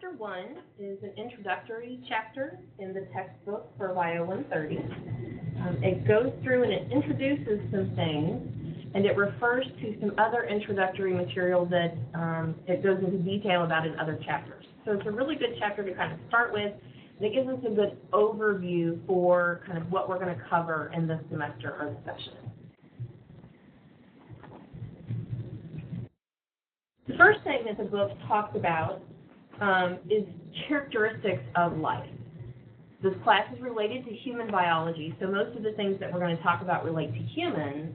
chapter 1 is an introductory chapter in the textbook for Bio 130. It goes through and it introduces some things, and it refers to some other introductory material that it goes into detail about in other chapters. So it's a really good chapter to kind of start with, and it gives us a good overview for kind of what we're going to cover in this semester or the session. The first thing that the book talks about is characteristics of life. This class is related to human biology, so most of the things that we're going to talk about relate to humans,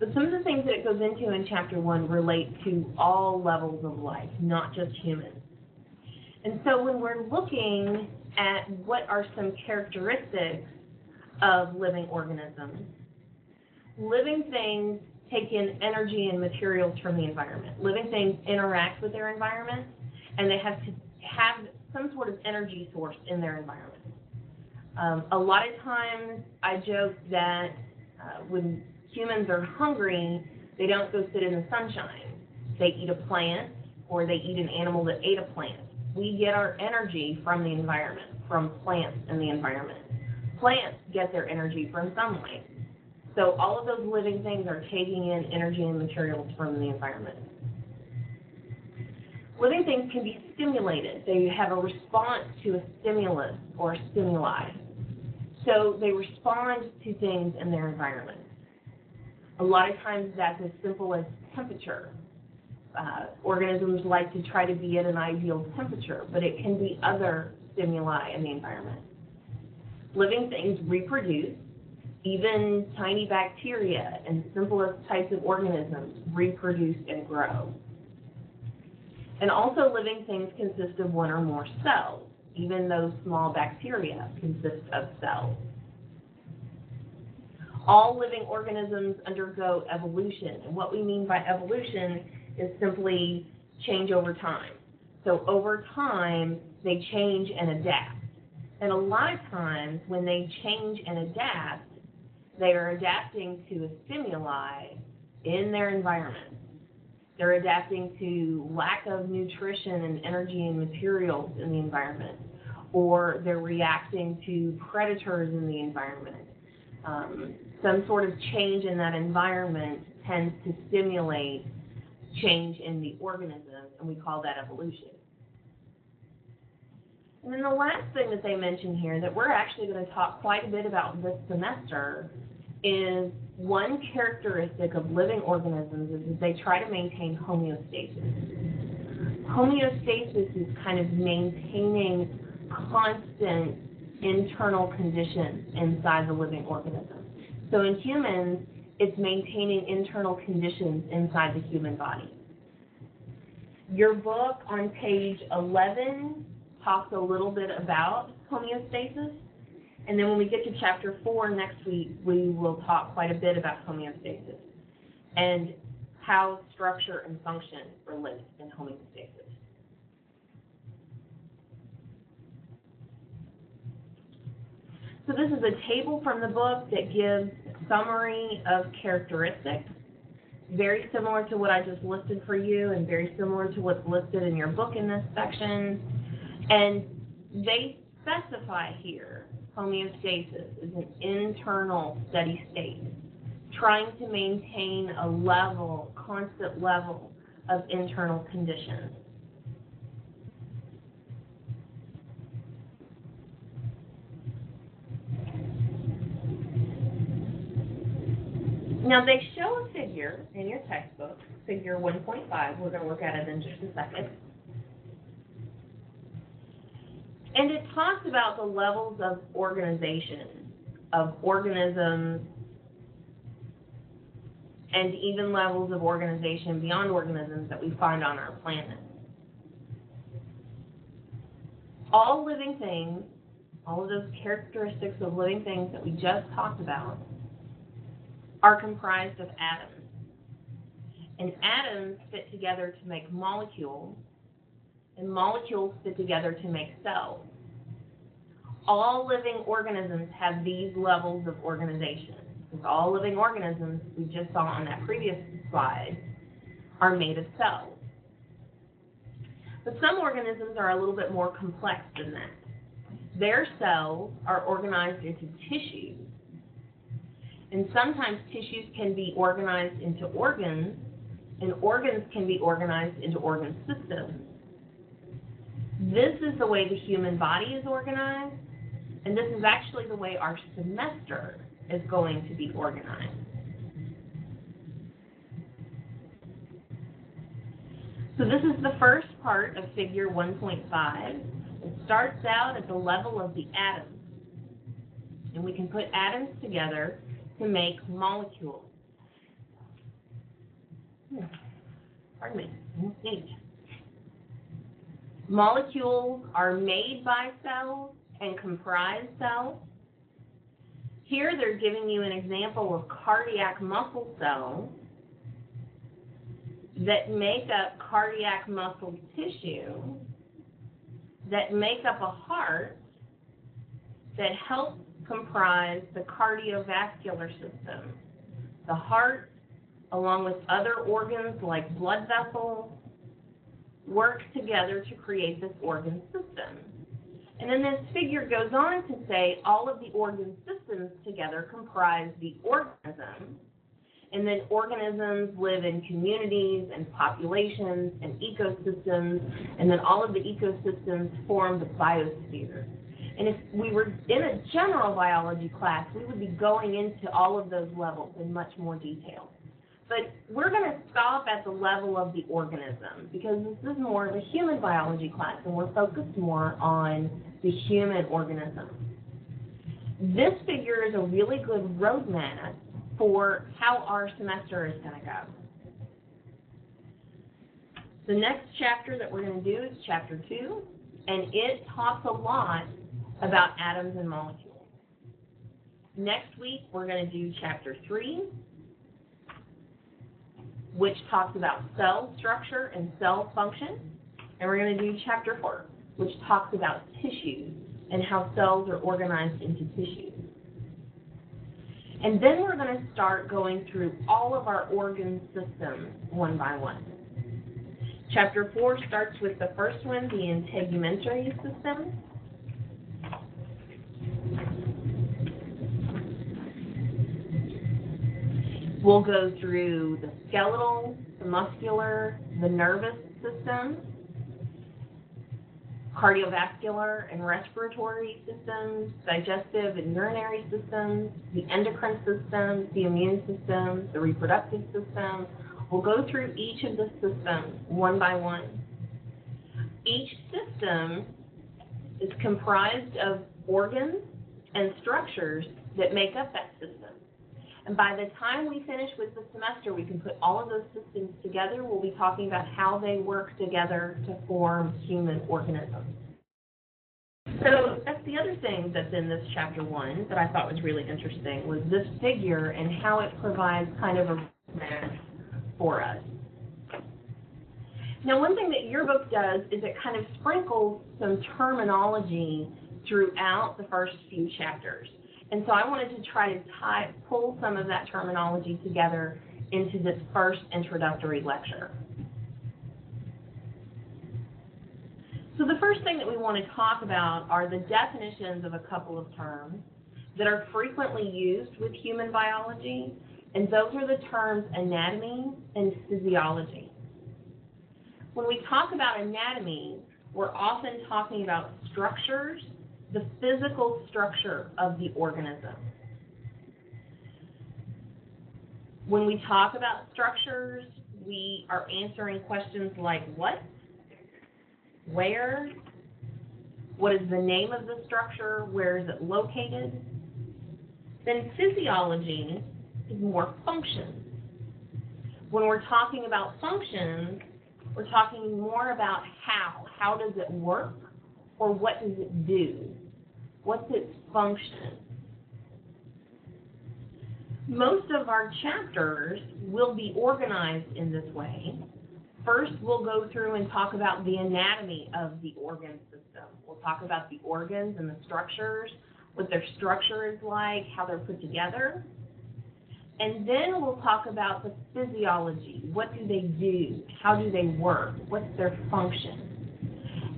but some of the things that it goes into in Chapter 1 relate to all levels of life, not just humans. And so when we're looking at what are some characteristics of living organisms, living things take in energy and materials from the environment. Living things interact with their environment, and they have to have some sort of energy source in their environment. A lot of times I joke that when humans are hungry, they don't go sit in the sunshine. They eat a plant, or they eat an animal that ate a plant. We get our energy from the environment, from plants in the environment. Plants get their energy from sunlight. So all of those living things are taking in energy and materials from the environment. Living things can be stimulated. They have a response to a stimulus or a stimuli. So they respond to things in their environment. A lot of times that's as simple as temperature. Organisms like to try to be at an ideal temperature, but it can be other stimuli in the environment. Living things reproduce. Even tiny bacteria and simplest types of organisms reproduce and grow. And also living things consist of one or more cells. Even those small bacteria consist of cells. All living organisms undergo evolution, and what we mean by evolution is simply change over time. So over time, they change and adapt. And a lot of times when they change and adapt, they are adapting to a stimuli in their environment. They're adapting to lack of nutrition and energy and materials in the environment, or they're reacting to predators in the environment. Some sort of change in that environment tends to stimulate change in the organism, and we call that evolution. And then the last thing that they mention here that we're actually going to talk quite a bit about this semester is one characteristic of living organisms is that they try to maintain homeostasis. Homeostasis is kind of maintaining constant internal conditions inside the living organism. So in humans, it's maintaining internal conditions inside the human body. Your book on page 11 talks a little bit about homeostasis, and then when we get to chapter 4 next week, we will talk quite a bit about homeostasis and how structure and function relate in homeostasis. So this is a table from the book that gives a summary of characteristics, very similar to what I just listed for you and very similar to what's listed in your book in this section. And they specify here homeostasis is an internal steady state, trying to maintain a level, constant level of internal conditions. Now they show a figure in your textbook, figure 1.5. We're going to look at it in just a second. And it talks about the levels of organization of organisms and even levels of organization beyond organisms that we find on our planet. All living things, all of those characteristics of living things that we just talked about, are comprised of atoms. And atoms fit together to make molecules, and molecules fit together to make cells. All living organisms have these levels of organization. Because all living organisms, we just saw on that previous slide, are made of cells. But some organisms are a little bit more complex than that. Their cells are organized into tissues, and sometimes tissues can be organized into organs, and organs can be organized into organ systems. This is the way the human body is organized, and this is actually the way our semester is going to be organized. So this is the first part of figure 1.5. It starts out at the level of the atoms, and we can put atoms together to make molecules. Pardon me. Molecules are made by cells and comprise cells. Here they're giving you an example of cardiac muscle cells that make up cardiac muscle tissue, that make up a heart, that help comprise the cardiovascular system. The heart, along with other organs like blood vessels, work together to create this organ system. And then this figure goes on to say all of the organ systems together comprise the organism. And then organisms live in communities and populations and ecosystems, and then all of the ecosystems form the biosphere. And if we were in a general biology class, we would be going into all of those levels in much more detail. But we're going to stop at the level of the organism, because this is more of a human biology class, and we're focused more on the human organism. This figure is a really good roadmap for how our semester is going to go. The next chapter that we're going to do is chapter 2, and it talks a lot about atoms and molecules. Next week, we're going to do chapter 3, which talks about cell structure and cell function. And we're going to do chapter 4, which talks about tissues and how cells are organized into tissues. And then we're going to start going through all of our organ systems one by one. Chapter 4 starts with the first one, the integumentary system. We'll go through the skeletal, the muscular, the nervous system, cardiovascular and respiratory systems, digestive and urinary systems, the endocrine system, the immune system, the reproductive system. We'll go through each of the systems one by one. Each system is comprised of organs and structures that make up that system. And by the time we finish with the semester, we can put all of those systems together. We'll be talking about how they work together to form human organisms. So that's the other thing that's in this chapter 1 that I thought was really interesting, was this figure and how it provides kind of a roadmap for us. Now, one thing that your book does is it kind of sprinkles some terminology throughout the first few chapters. And so I wanted to try to pull some of that terminology together into this first introductory lecture. So the first thing that we want to talk about are the definitions of a couple of terms that are frequently used with human biology, and those are the terms anatomy and physiology. When we talk about anatomy, we're often talking about structures, the physical structure of the organism. When we talk about structures, we are answering questions like what, where, what is the name of the structure, where is it located. Then physiology is more function. When we're talking about functions, we're talking more about how. How does it work, or what does it do? What's its function? Most of our chapters will be organized in this way. First, we'll go through and talk about the anatomy of the organ system. We'll talk about the organs and the structures, what their structure is like, how they're put together. And then we'll talk about the physiology. What do they do? How do they work? What's their function?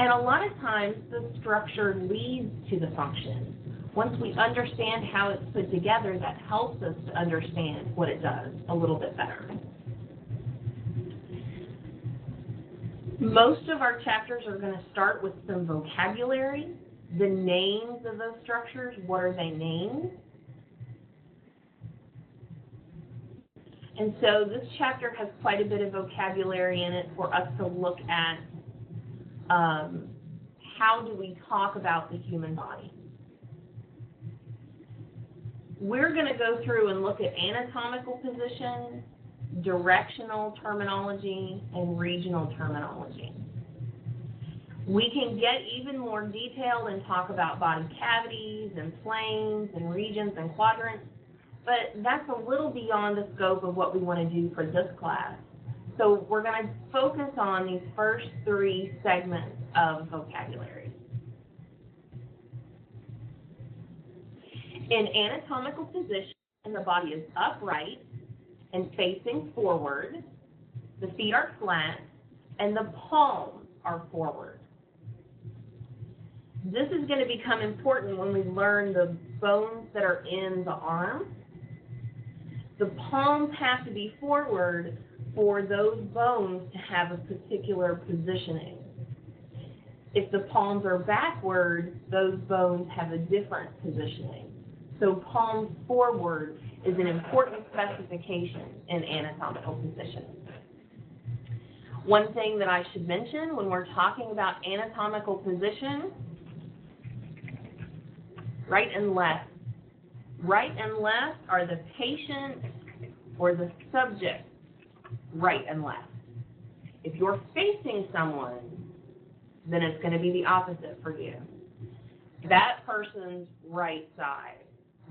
And a lot of times the structure leads to the function. Once we understand how it's put together, that helps us to understand what it does a little bit better. Most of our chapters are going to start with some vocabulary, the names of those structures, what are they named? And so this chapter has quite a bit of vocabulary in it for us to look at how do we talk about the human body. We're going to go through and look at anatomical position, directional terminology, and regional terminology. We can get even more detailed and talk about body cavities and planes and regions and quadrants, but that's a little beyond the scope of what we want to do for this class. So we're going to focus on these first three segments of vocabulary. In anatomical position, the body is upright and facing forward, the feet are flat, and the palms are forward. This is going to become important when we learn the bones that are in the arm. The palms have to be forward for those bones to have a particular positioning. If the palms are backward, those bones have a different positioning. So palms forward is an important specification in anatomical position. One thing that I should mention when we're talking about anatomical position, right and left. Right and left are the patient or the subject, right and left. If you're facing someone, then it's going to be the opposite for you. That person's right side,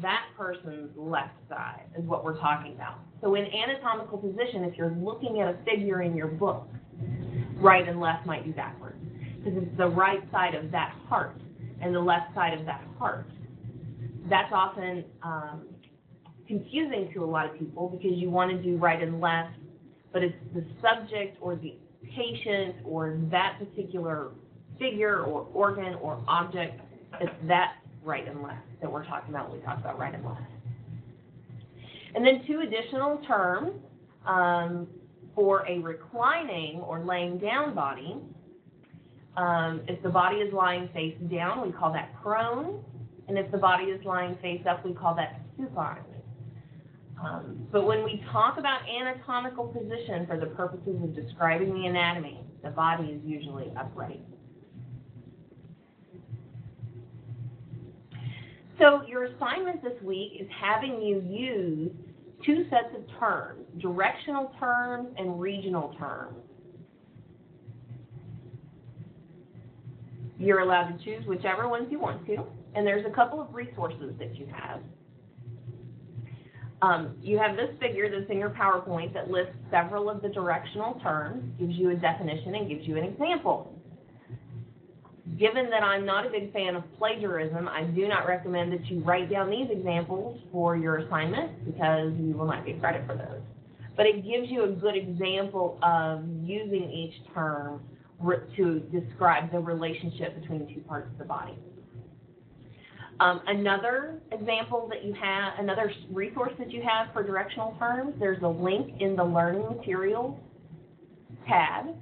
that person's left side is what we're talking about. So in anatomical position, if you're looking at a figure in your book, right and left might be backwards, because it's the right side of that heart and the left side of that heart. That's often confusing to a lot of people because you want to do right and left, but it's the subject or the patient or that particular figure or organ or object, it's that right and left that we're talking about when we talk about right and left. And then two additional terms for a reclining or laying down body. If the body is lying face down, we call that prone. And if the body is lying face up, we call that supine. But when we talk about anatomical position for the purposes of describing the anatomy, the body is usually upright. So your assignment this week is having you use two sets of terms, directional terms and regional terms. You're allowed to choose whichever ones you want to, and there's a couple of resources that you have. You have this figure that's in your PowerPoint that lists several of the directional terms, gives you a definition, and gives you an example. Given that I'm not a big fan of plagiarism, I do not recommend that you write down these examples for your assignment because you will not get credit for those. But it gives you a good example of using each term to describe the relationship between two parts of the body. Another example that you have, another resource that you have for directional terms, there's a link in the Learning Materials tab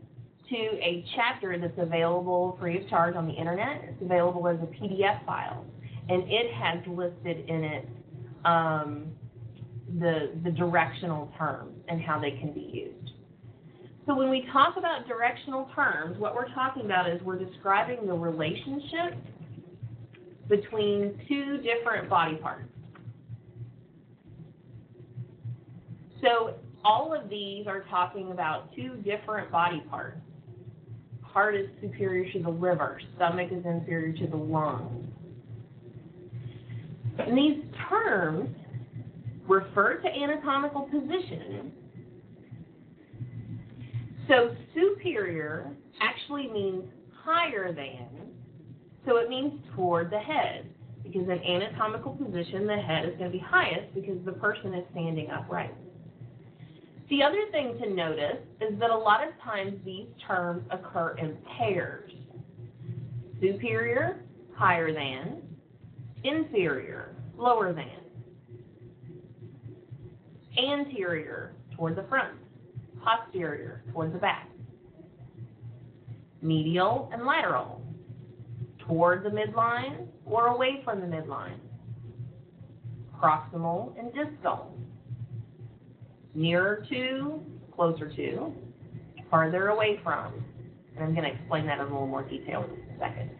to a chapter that's available free of charge on the internet. It's available as a PDF file, and it has listed in it the directional terms and how they can be used. So when we talk about directional terms, what we're talking about is we're describing the relationship between two different body parts. So all of these are talking about two different body parts. Heart is superior to the liver, stomach is inferior to the lungs. And these terms refer to anatomical position. So superior actually means higher than, so it means toward the head, because in anatomical position, the head is going to be highest because the person is standing upright. The other thing to notice is that a lot of times these terms occur in pairs. Superior, higher than. Inferior, lower than. Anterior, toward the front. Posterior, toward the back. Medial and lateral, toward the midline or away from the midline. Proximal and distal, nearer to, closer to, farther away from. And I'm going to explain that in a little more detail in just a second.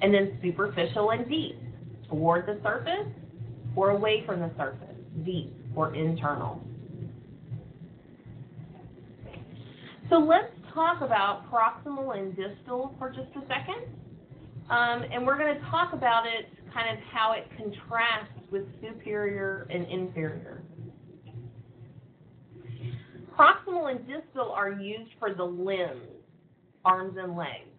And then superficial and deep, toward the surface or away from the surface, deep or internal. So let's talk about proximal and distal for just a second. And we're going to talk about it, kind of how it contrasts with superior and inferior. Proximal and distal are used for the limbs, arms and legs.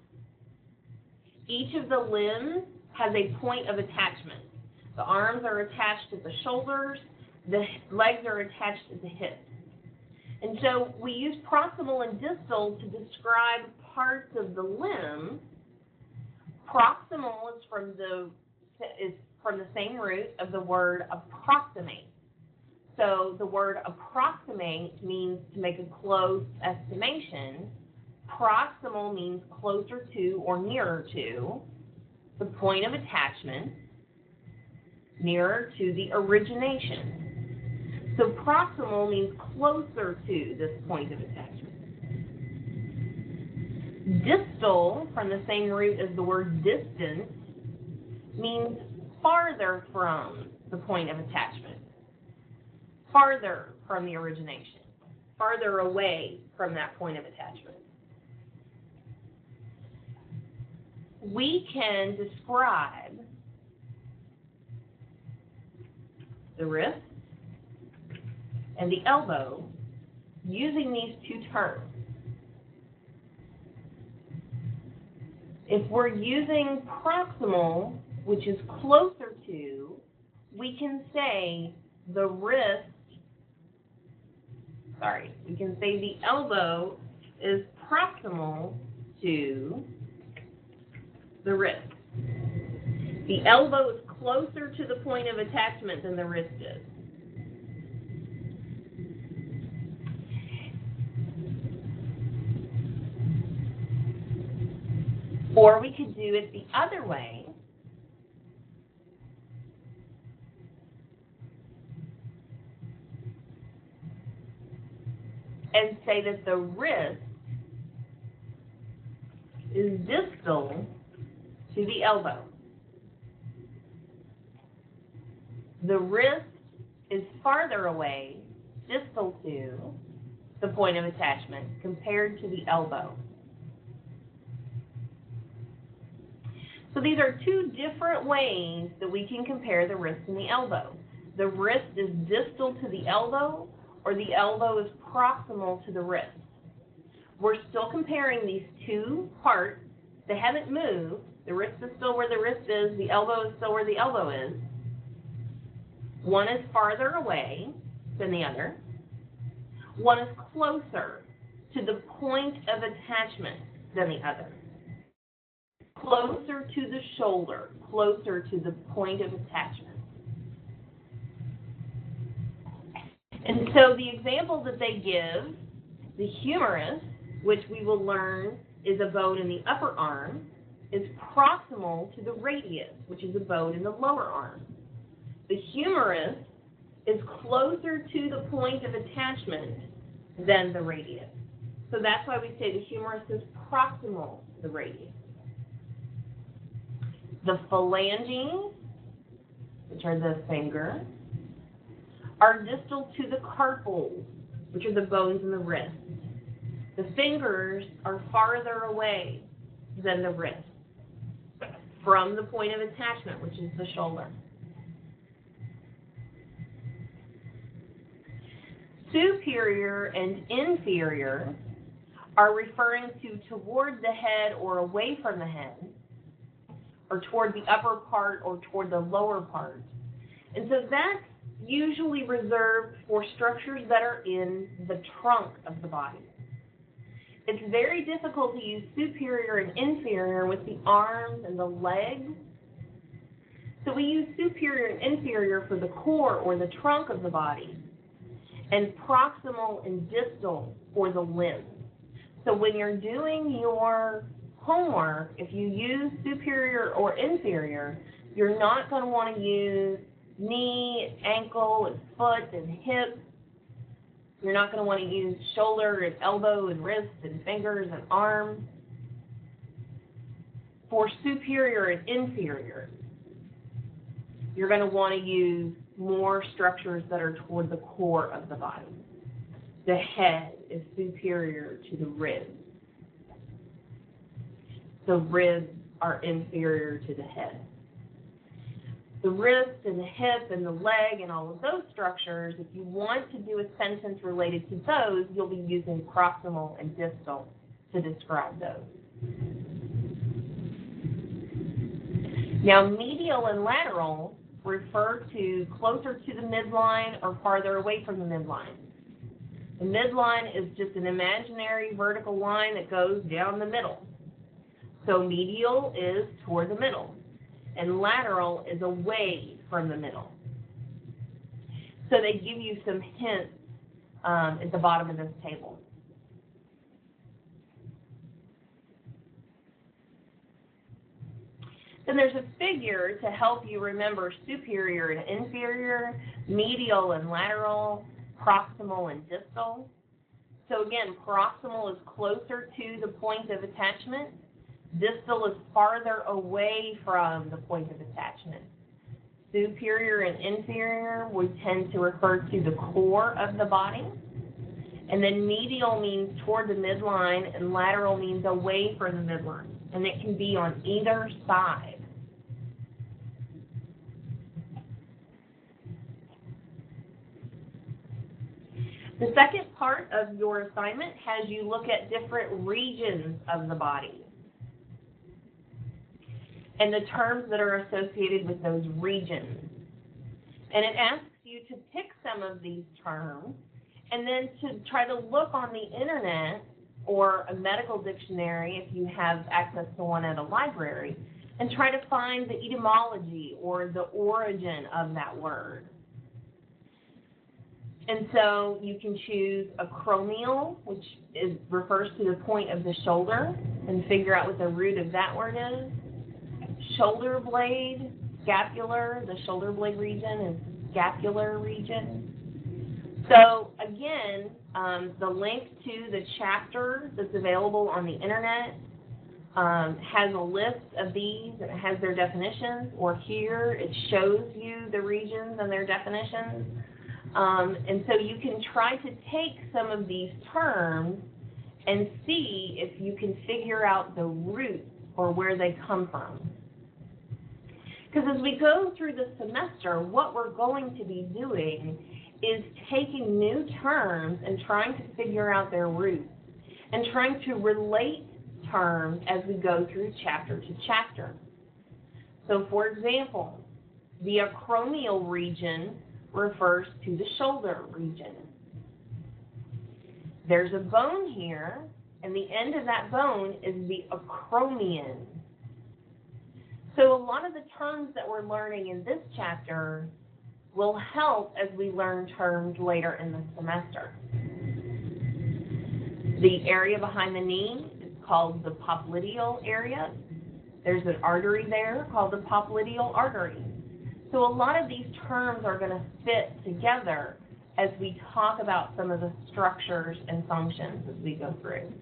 Each of the limbs has a point of attachment. The arms are attached at the shoulders, the legs are attached at the hips. And so we use proximal and distal to describe parts of the limb. Proximal is from the same root of the word approximate. So the word approximate means to make a close estimation. Proximal means closer to or nearer to the point of attachment, nearer to the origination. So proximal means closer to this point of attachment. Distal, from the same root as the word distance, means farther from the point of attachment, farther from the origination, farther away from that point of attachment. We can describe the wrist and the elbow using these two terms. If we're using proximal, which is closer to, we can say the elbow is proximal to the wrist. The elbow is closer to the point of attachment than the wrist is. Or we could do it the other way. And say that the wrist is distal to the elbow. The wrist is farther away, distal to the point of attachment compared to the elbow. So these are two different ways that we can compare the wrist and the elbow. The wrist is distal to the elbow, or the elbow is proximal to the wrist. We're still comparing these two parts. They haven't moved. The wrist is still where the wrist is. The elbow is still where the elbow is. One is farther away than the other. One is closer to the point of attachment than the other. Closer to the shoulder, closer to the point of attachment. And so the example that they give, the humerus, which we will learn is a bone in the upper arm, is proximal to the radius, which is a bone in the lower arm. The humerus is closer to the point of attachment than the radius. So that's why we say the humerus is proximal to the radius. The phalanges, which are the finger, are distal to the carpals, which are the bones in the wrist. The fingers are farther away than the wrist from the point of attachment, which is the shoulder. Superior and inferior are referring to toward the head or away from the head, or toward the upper part or toward the lower part. And so that's usually reserved for structures that are in the trunk of the body. It's very difficult to use superior and inferior with the arms and the legs. So we use superior and inferior for the core or the trunk of the body, and proximal and distal for the limbs. So when you're doing your homework, if you use superior or inferior, you're not going to want to use knee, ankle, and foot, and hip. You're not going to want to use shoulder and elbow and wrist and fingers and arm. For superior and inferior, you're going to want to use more structures that are toward the core of the body. The head is superior to the ribs. The ribs are inferior to the head. The wrist and the hip and the leg and all of those structures, if you want to do a sentence related to those, you'll be using proximal and distal to describe those. Now, medial and lateral refer to closer to the midline or farther away from the midline. The midline is just an imaginary vertical line that goes down the middle. So medial is toward the middle, and lateral is away from the middle. So they give you some hints at the bottom of this table. Then there's a figure to help you remember superior and inferior, medial and lateral, proximal and distal. So again, proximal is closer to the point of attachment. Distal is farther away from the point of attachment. Superior and inferior would tend to refer to the core of the body. And then medial means toward the midline, and lateral means away from the midline. And it can be on either side. The second part of your assignment has you look at different regions of the body and the terms that are associated with those regions. And it asks you to pick some of these terms and then to try to look on the internet or a medical dictionary if you have access to one at a library and try to find the etymology or the origin of that word. And so you can choose acromial, which refers to the point of the shoulder, and figure out what the root of that word is. Shoulder blade, scapular, the shoulder blade region is scapular region. So again, the link to the chapter that's available on the internet has a list of these, and it has their definitions, or here it shows you the regions and their definitions. And so you can try to take some of these terms and see if you can figure out the root or where they come from. Because as we go through the semester, what we're going to be doing is taking new terms and trying to figure out their roots and trying to relate terms as we go through chapter to chapter. So for example, the acromial region refers to the shoulder region. There's a bone here, and the end of that bone is the acromion. So a lot of the terms that we're learning in this chapter will help as we learn terms later in the semester. The area behind the knee is called the popliteal area. There's an artery there called the popliteal artery. So a lot of these terms are going to fit together as we talk about some of the structures and functions as we go through.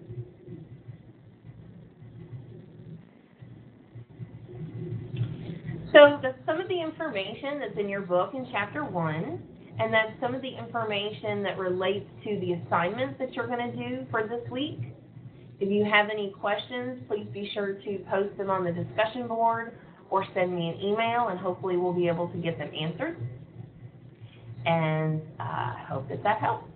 So that's some of the information that's in your book in Chapter 1, and that's some of the information that relates to the assignments that you're going to do for this week. If you have any questions, please be sure to post them on the discussion board or send me an email, and hopefully we'll be able to get them answered. And I hope that helps.